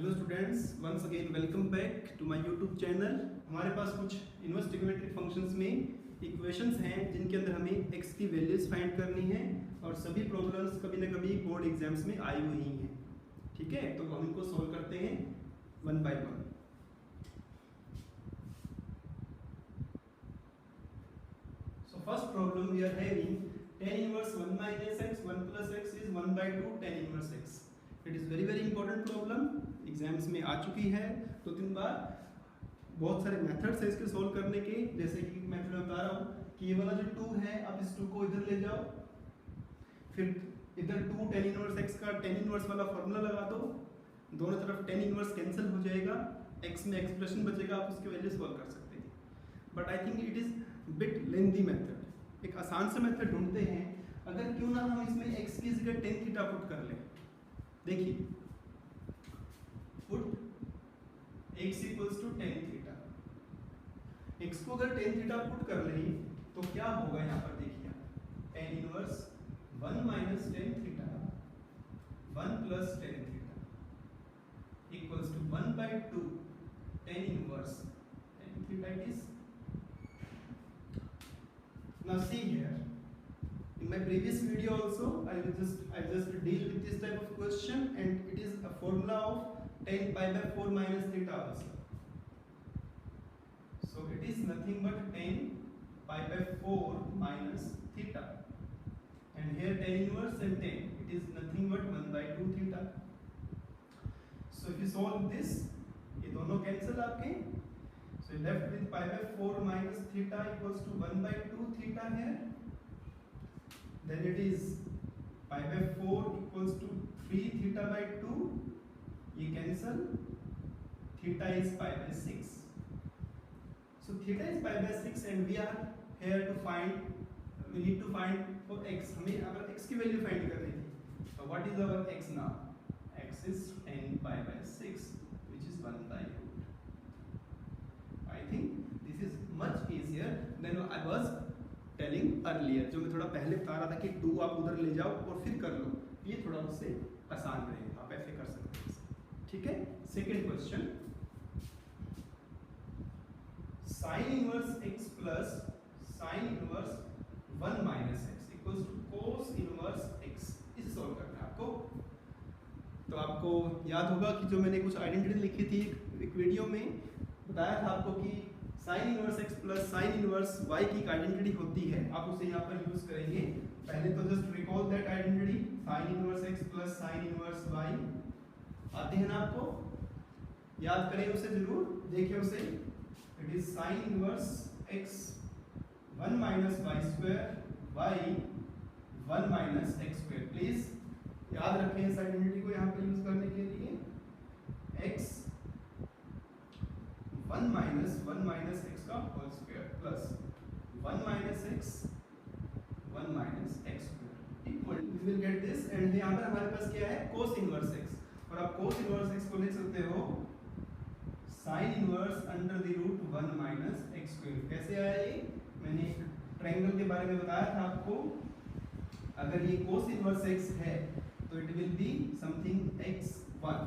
Hello students, once again welcome back to my YouTube channel. हमारे पास कुछ inverse trigonometric functions में equations हैं जिनके अंदर हमें x की वैल्यूज फाइंड करनी है और सभी प्रॉब्लम्स कभी ना कभी बोर्ड एग्जाम्स में आई हुई हैं। ठीक है, तो हम इनको सॉल्व करते हैं one by one. So first problem we are having tan inverse 1 minus x 1 plus x is 1 by 2 tan inverse x. It is very important problem, exams में आ चुकी है 2-3 बार। बहुत सारे मेथड्स हैं इसके सॉल्व करने के, जैसे कि मैं फिर बता रहा हूँ कि ये वाला जो 2 है आप इस 2 को इधर ले जाओ, फिर इधर 2 tan इनवर्स x का tan इनवर्स वाला फॉर्मूला लगा दो, दोनों तरफ tan इनवर्स कैंसिल हो जाएगा, x में एक्सप्रेशन बचेगा, आप उसकी वैल्यू सॉल्व कर सकते हैं। But I think it is bit lengthy method. एक आसान सा मेथड ढूंढते हैं, अगर क्यों ना हम इसमें x की जगह tan थीटा पुट कर लें। देखिए, put x equals to tan theta. x को अगर tan थीटा पुट कर लें तो क्या होगा यहाँ पर देखिए, tan inverse 1 minus tan theta 1 plus tan theta equals to 1 by 2 tan inverse tan theta. It is now see here, in my previous video also I just deal with this type of question, and it is a formula of tan pi by 4 minus theta also. So it is nothing but tan pi by 4 minus theta, and here tan inverse and tan, it is nothing but 1 by 2 theta. So if you solve this, ये दोनों cancel आपके, so left with pi by 4 minus theta equals to 1 by 2 theta here. Then it is pi by 4 equals to 3 theta by 2. ये cancel. Theta is pi by 6. So theta is pi by 6, and we are here to find. We need to find for x. हमें अगर x की value find करनी थी, so what is our x now? X is tan pi by 6, which is 1 by root. I think this is much easier than I was telling earlier. जो मैं थोड़ा पहले बता रहा था कि 2 आप उधर ले जाओ और फिर कर लो, ये थोड़ा उससे आसान रहेगा, आप ऐसे कर सकते हैं। ठीक है, second question, sine inverse x plus sine inverse 1 minus X equals to cos inverse x। इसे सॉल्व करना है आपको। तो आपको याद होगा कि जो मैंने कुछ आइडेंटिटी लिखी थी एक वीडियो में, बताया था आपको कि sign inverse x plus sine inverse y की एक आइडेंटिटी होती है, आप उसे यहाँ पर यूज करेंगे। पहले तो just recall that identity, sign inverse x plus sine inverse y आते हैं ना आपको, याद करें उसे जरूर, देखिए उसे। It is sine inverse x 1 minus y square y 1 minus x square. Please याद रखें इस आइडेंटिटी को यहाँ पर यूज करने के लिए। x 1 माइनस x का whole square plus 1 minus x 1 minus x square equal, we will get this. And यहाँ पर हमारे पास क्या है, कोस इनवर्स x, और आप कोस इनवर्स x को लिख सकते हो sine inverse under the root 1 minus x square. कैसे आया ये, मैंने ट्रायंगल के बारे में बताया था आपको। अगर ये कोस इनवर्स x है तो it will be something x1,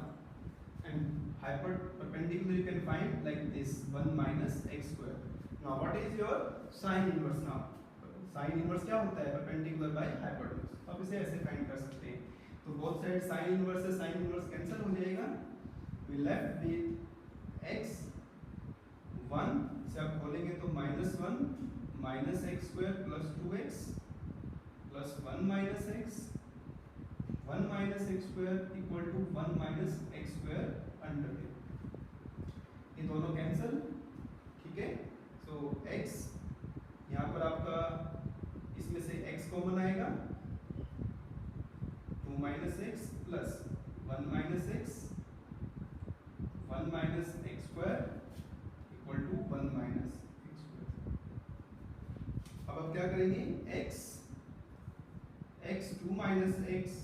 and perpendicular you can find like this 1 minus x square. Now what is your sin inverse now? Sin inverse क्या होता है, perpendicular by hypotenuse। तो आप इसे ऐसे फाइंड कर सकते हैं। तो both side sin inverse से sin inverse कैंसिल हो जाएगा, we left with x 1 से आप खोलेंगे तो -1 minus x square plus 2x plus 1 minus x 1 minus x square equal to 1 minus x square under root, ये दोनों कैंसिल। ठीक है, सो x यहाँ पर आपका इसमें से x कॉमन आएगा, 2 minus X plus 1 minus X 1 minus X square equal to 1 minus X square. अब आप क्या करेंगे, x 2 माइनस एक्स,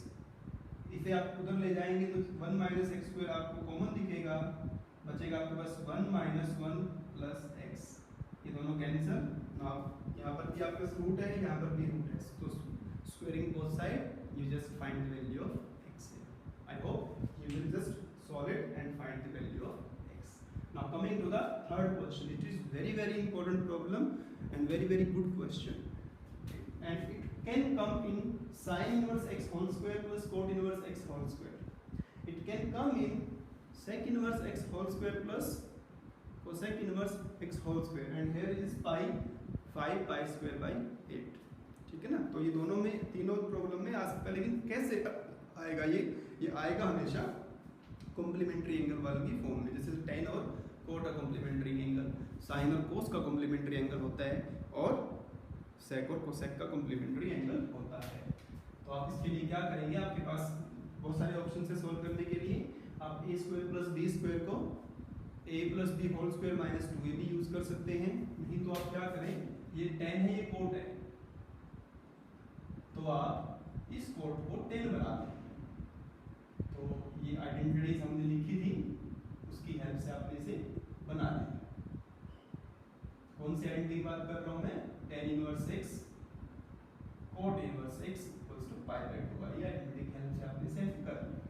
इसे आप उधर ले जाएंगे तो 1 माइनस एक्स स्क्वायर आपको कॉमन दिखेगा, बचेगा आपके पास 1 माइनस 1 प्लस एक्स, ये दोनों कैंसिल। यहाँ पर भी आपके पास रूट है, यहाँ पर भी रूट है, तो squaring both side you just find the value of x। I hope you will just solve it and find coming to the third question. It is very important problem and very good question, and it can come in sin inverse x whole square plus cot inverse x whole square. It can come in sec inverse x whole square plus cosec inverse x whole square, and here is pi 5 pi square by 8. ठीक है ना, तो ये दोनों में तीनों problem में आ सकता है, लेकिन कैसे आएगा ये आएगा हमेशा कॉम्प्लीमेंट्री एंगल वाले की फॉर्म में, जैसे tan और cot का कॉम्प्लीमेंट्री एंगल, sin और cos का कॉम्प्लीमेंट्री एंगल होता है, और sec और cosec का कॉम्प्लीमेंट्री एंगल होता है। तो आप इसके लिए क्या करेंगे, आपके पास बहुत सारे ऑप्शन से सॉल्व करने के लिए आप a square plus b square को a plus B whole square minus 2ab use कर सकते हैं। नहीं तो आप क्या करें, ये tan है ये cot है, तो आप इस cot को tan बना दें। तो ये आइडेंटिटीज हमने लिखी थी, उसकी हेल्प से आपने इसे बना दें। कौन सी आइडेंटिटी की बात कर रहा हूं मैं, tan inverse x cot inverse x equals to pi by 2 वाली आइडेंटिटी की हेल्प से आपने इसे कर लिया।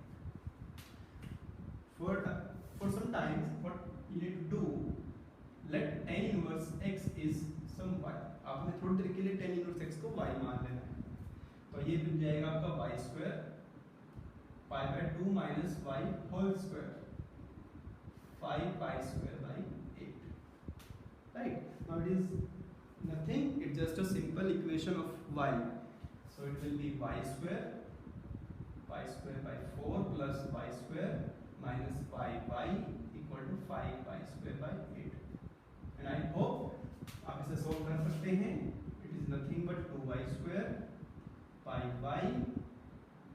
For some times what you need to do, let tan inverse x is some y. आपने थोड़ी देर के लिए tan inverse x को y मान लेना है, तो ये बन जाएगा आपका y square pi by 2 minus y whole square 5 pi square by 8, right? Now it is nothing, it's just a simple equation of y, so it will be y square by 4 plus y square minus 5y equal to 5 pi square by 8, and I hope आप इसे solve कर सकते हैं। It is nothing but 2y square pi y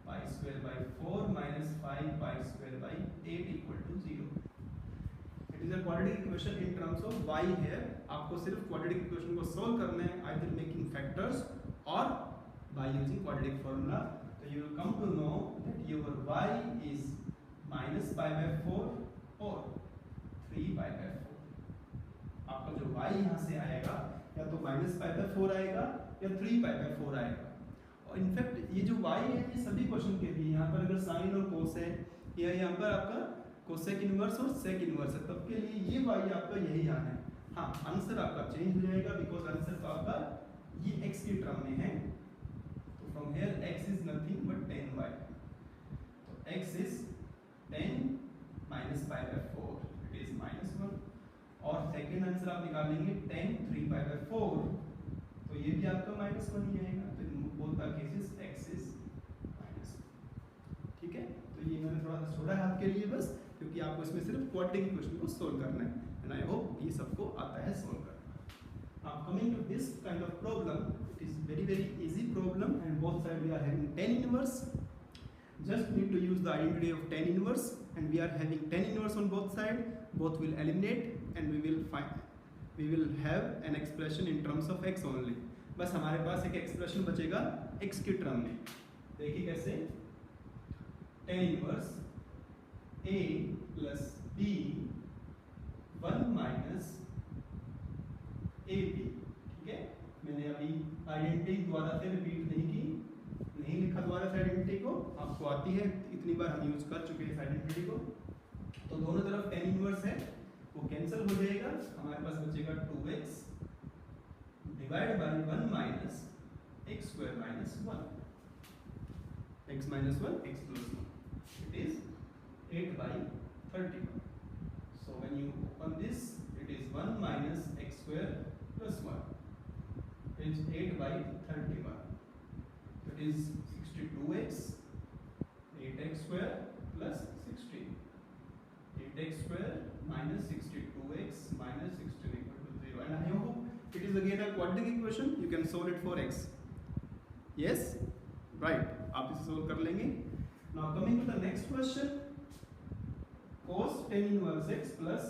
pi square by 4 minus 5 pi square by 8 equal to 0. It is a quadratic equation in terms of y here. आपको सिर्फ quadratic equation को solve करना है, either making factors or by using quadratic formula. So you will come to know that your y is minus pi by 4 और 3 pi by 4। आपका जो y यहाँ से आएगा या तो minus pi by 4 आएगा या 3 pi by 4 आएगा। और इनफैक्ट ये जो y है ये सभी क्वेश्चन के लिए, यहाँ पर अगर sin और cos है या यहाँ पर आपका cosec इनवर्स और sec इनवर्स है, तब के लिए ये y आपका यही आना है। हाँ, आंसर आपका चेंज हो जाएगा बिकॉज आंसर तो आपका ये x की टर्म में है, तो from here x is nothing but 10y, तो x is 10 minus pi by 4, it is minus 1, और सेकेंड आंसर आप निकालेंगे 10 3 pi by 4, तो ये भी आपका minus 1 ही आएगा। तो in both the cases x is minus 1, ठीक है। तो ये मैंने थोड़ा सा छोड़ा है आपके लिए बस, क्योंकि आपको इसमें सिर्फ क्वाड्रेटिक इक्वेशन को सोल्व करना है, एंड आई होप ये सबको आता है सोल्व करना। Now coming to this kind of problem, it is very easy problem, and both sides we are having tan inverse. Just need to use the identity of tan inverse, and we are having tan inverse on both sides. Both will eliminate, and we will have an expression in terms of x only. बस हमारे पास एक expression बचेगा x की term में। देखिए कैसे, tan inverse a plus b 1 minus ab, ठीक है। मैंने अभी आइडेंटिटी द्वारा से रिपीट नहीं लिखा द्वारा से आइडेंटिटी को, आपको आती है, इतनी बार हम यूज कर चुके हैं इस आइडेंटिटी को। तो दोनों तरफ tan इनवर्स है, वो कैंसिल हो जाएगा, हमारे पास बचेगा 2x divide by 1 minus x square minus 1, x minus 1 x plus 1, it is 8 by 31। So when you open this, it is 1 minus x square plus 1, it is 8 by 31, it is 62x 8x square plus 16, 8x square minus 62x minus 16 equal to 0, and I hope it is again a quadratic equation, you can solve it for x, yes, right, आप इसे solve कर लेंगे। Now coming to the next question, cos tan inverse x plus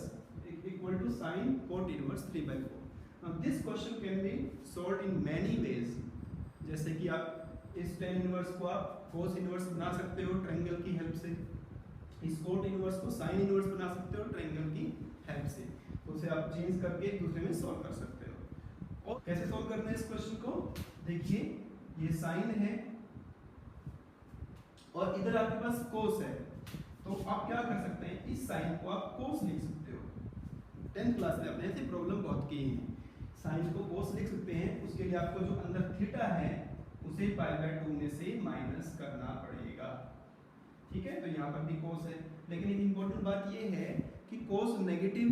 equal to sin cot inverse 3 by 4। Now this question can be solved in many ways, जैसे कि आप इस tan inverse को आप cos इनवर्स बना सकते हो ट्रायंगल की हेल्प से, इस cot इनवर्स को sin इनवर्स बना सकते हो ट्रायंगल की हेल्प से, तो उसे आप चेंज करके एक दूसरे में सॉल्व कर सकते हो। और कैसे सॉल्व करना है इस क्वेश्चन को, देखिए ये sin है और इधर आपके पास cos है, तो आप क्या कर सकते हैं, इस sin को आप cos लिख सकते हो, 10th क्लास में अपने ऐसी प्रॉब्लम बहुत की है। साइन को कोस लिख सकते हैं, उसके लिए आपको जो अंदर थीटा है उसे π/2 में से माइनस करना पड़ेगा। ठीक है, तो यहाँ पर भी कोस है, लेकिन एक इम्पोर्टेंट बात ये है कि कोस नेगेटिव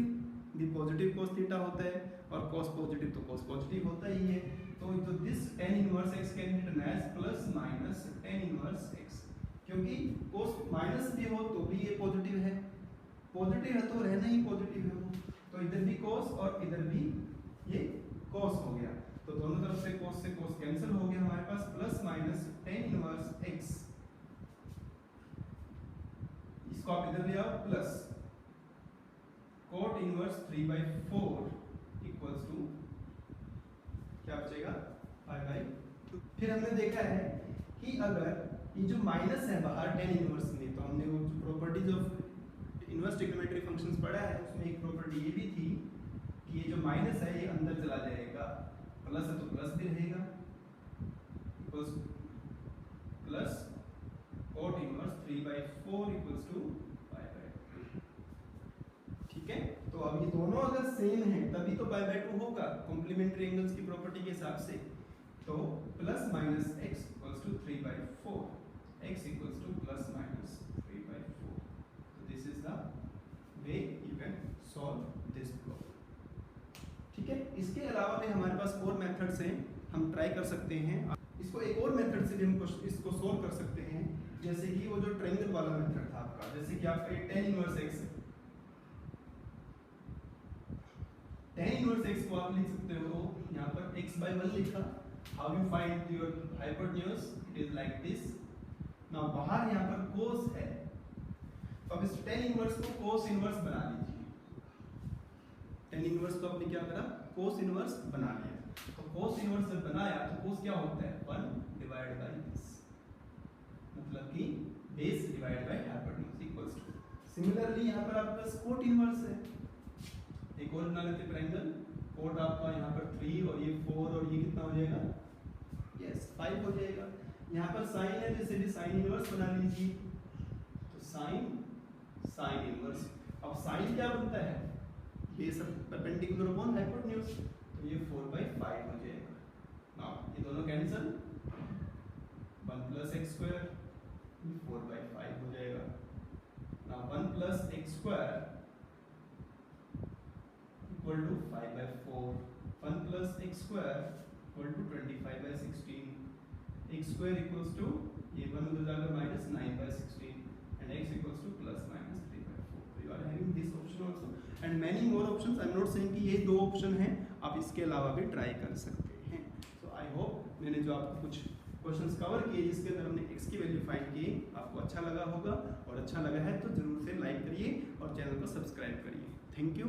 भी पॉजिटिव कोस थीटा होता है और कोस पॉजिटिव तो कोस पॉजिटिव होता ही है। तो this tan inverse x can be written as plus minus tan inverse x, क्योंकि कोस माइनस भी हो तो भी ये पॉजिटिव है तो रहना ही पॉजिटिव है वो, तो इधर भी कोस और इधर भी ये कोस हो गया, तो दोनों तरफ से कोस कैंसिल हो गया, हमारे पास plus minus tan inverse x, इसको आप इधर ले आओ plus cot inverse 3/4 equals to क्या बचेगा 5/2। फिर हमने देखा है कि अगर ये जो माइनस है बाहर tan इनवर्स में, तो हमने वो जो properties of inverse trigonometry functions पढ़ा है उसमें एक प्रॉपर्टी ये भी थी कि ये जो माइनस है ये अंदर चला जाएगा, प्लस है तो प्लस भी रहेगा, plus cot inverse 3/4 equals to 5/2। ठीक है, तो अब ये दोनों अगर सेम हैं तभी तो π/2 होगा कॉम्प्लीमेंट्री एंगल्स की प्रॉपर्टी के हिसाब से। तो plus minus x equals to 3/4, x equals to plus minus 3/4। तो this is the way you can solve this problem. ठीक है, इसके अलावा भी हमारे पास और मेथड्स हैं, हम ट्राई कर सकते हैं। इसको एक और मेथड से भी हम इसको सोल्व कर सकते हैं, जैसे कि वो जो ट्रायंगल वाला मेथड था आपका, जैसे कि आपका ये tan इनवर्स x है, tan इनवर्स x को आप लिख सकते हो यहाँ पर x/1 लिखा। How you find your hypotenuse, it is like this. Now बाहर यहाँ पर cos है, तो अब इस tan इनवर्स को cos इनवर्स बना लीजिए। tan इनवर्स को आपने क्या करा, cos इनवर्स बना लिया। तो cos इनवर्स जब बनाया तो cos क्या होता है 1 डिवाइड बाय दिस, मतलब कि base divide by hypotenuse equals to. Similarly यहाँ पर आपके पास cot इनवर्स है, एक और बना लेते ट्रायंगल। कोट आपका यहाँ पर 3 और ये 4 और ये कितना हो जाएगा, यस 5 हो जाएगा। यहाँ पर साइन है, जैसे भी साइन इनवर्स बना लीजिए, तो साइन इनवर्स। अब साइन क्या बनता है, बेस परपेंडिकुलर अपॉन हाइपोटेन्यूज, तो ये 4/5 हो जाएगा। नाउ ये दोनों कैंसिल, 1 प्लस x स्क्वायर 4/5 हो जाएगा। Now 1 plus x square equal to 5/4, 1 plus x square equal to 25/16, x square equals to ये 1 उधर जाकर minus 9/16 and x equals to plus minus 3/4. So you are having this option also and many more options. I am not saying कि ये दो option हैं, आप इसके अलावा भी ट्राई कर सकते हैं। So I hope मैंने जो आपको कुछ क्वेश्चंस कवर किए जिसके अंदर हमने x की वैल्यू फाइंड की, आपको अच्छा लगा होगा, और अच्छा लगा है तो जरूर से लाइक करिए और चैनल को सब्सक्राइब करिए। Thank you.